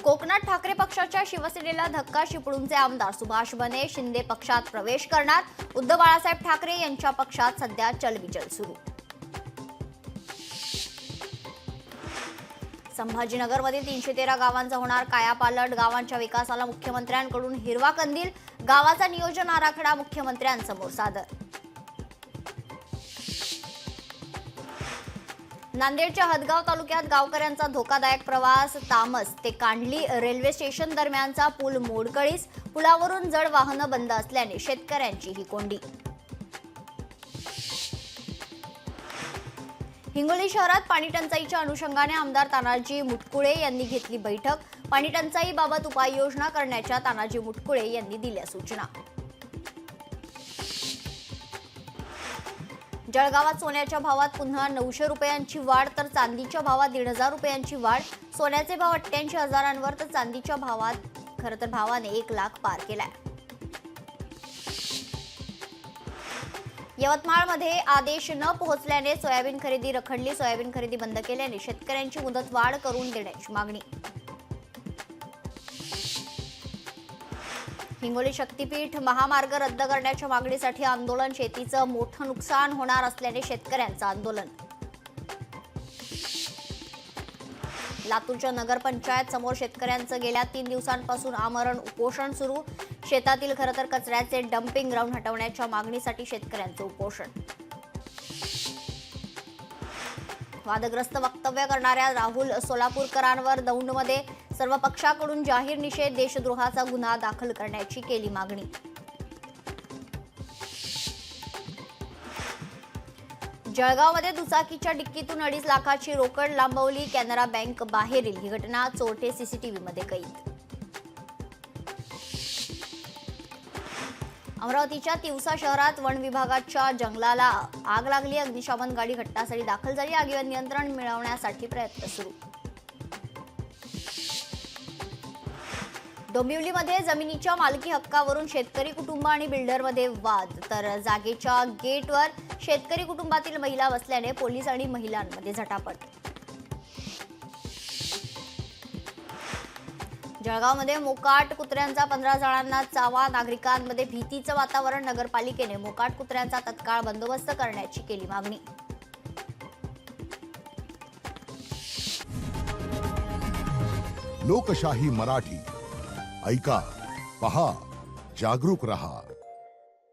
कोकणात ठाकरे पक्षाच्या शिवसेनेला धक्का. चिपळूणचे आमदार सुभाष बने शिंदे पक्षात प्रवेश करणार. उद्धव बाळासाहेब ठाकरे यांच्या पक्षात सध्या चलबिचल सुरू. संभाजीनगरमध्ये 313 गावांचा होणार कायापालट. गावांच्या विकासाला मुख्यमंत्र्यांकडून हिरवा कंदील. गावाचा नियोजन आराखडा मुख्यमंत्र्यांसमोर सादर. नांदेडच्या हदगाव तालुक्यात गावकऱ्यांचा धोकादायक प्रवास. तामस ते कांडली रेल्वे स्टेशन दरम्यानचा पूल मोडकळीस. पुलावरून जड वाहनं बंद असल्याने शेतकऱ्यांची ही कोंडी. हिंगोली शहरात पाणी टंचाईच्या अनुषंगाने आमदार तानाजी मुटकुळे यांनी घेतली बैठक. पाणी टंचाईबाबत उपाययोजना करण्याच्या तानाजी मुटकुळे यांनी दिल्या सूचना. जळगावात सोन्याच्या भावात पुन्हा 900 रुपयांची वाढ, तर चांदीच्या भावात 1,500 रुपयांची वाढ. सोन्याचे भाव 88,000वर तर चांदीच्या भावात भावाने 1 लाख पार केलाय. यवतमाळमध्ये आदेश न पोहोचल्याने सोयाबीन खरेदी रखडली. सोयाबीन खरेदी बंद केल्याने शेतकऱ्यांची मुदतवाढ करून देण्याची मागणी. हिंगोली शक्तीपीठ महामार्ग रद्द करण्याच्या मागणीसाठी आंदोलन. शेतीचं मोठं नुकसान होणार असल्याने शेतकऱ्यांचं आंदोलन. लातूरच्या नगरपंचायत समोर शेतकऱ्यांचं गेल्या 3 दिवसांपासून आमरण उपोषण सुरू. शेतातील कचऱ्याचे डम्पिंग ग्राउंड हटवण्याच्या मागणीसाठी शेतकऱ्यांचं उपोषण. वादग्रस्त वक्तव्य करणाऱ्या राहुल सोलापूरकरांवर दौंडमध्ये सर्व पक्षाकडून जाहीर निषेध. देशद्रोहाचा गुन्हा दाखल करण्याची केली मागणी. जळगावमध्ये दुचाकीच्या डिक्कीतून 2.5 लाखाची रोकड लांबवली. कॅनरा बँक बाहेरील ही घटना. चोरटे सीसीटीव्हीमध्ये कैद. अमरावतीच्या तिवसा शहरात वन विभागाच्या जंगलाला आग लागली. अग्निशमन गाडी घटनास्थळी दाखल झाली. आगीवर नियंत्रण मिळवण्यासाठी प्रयत्न सुरू. डोंबिवलीमध्ये जमिनीच्या मालकी हक्कावरून शेतकरी कुटुंब आणि बिल्डरमध्ये वाद, तर जागेच्या गेटवर शेतकरी कुटुंबातील महिला बसल्याने पोलीस आणि महिलांमध्ये झटापट. जळगावमध्ये मोकाट कुत्र्यांचा 15 जणांना चावा. नागरिकांमध्ये भीतीचं वातावरण. नगरपालिकेने मोकाट कुत्र्यांचा तत्काळ बंदोबस्त करण्याची केली मागणी. लोकशाही मराठी ऐका, पहा, जागरूक रहा.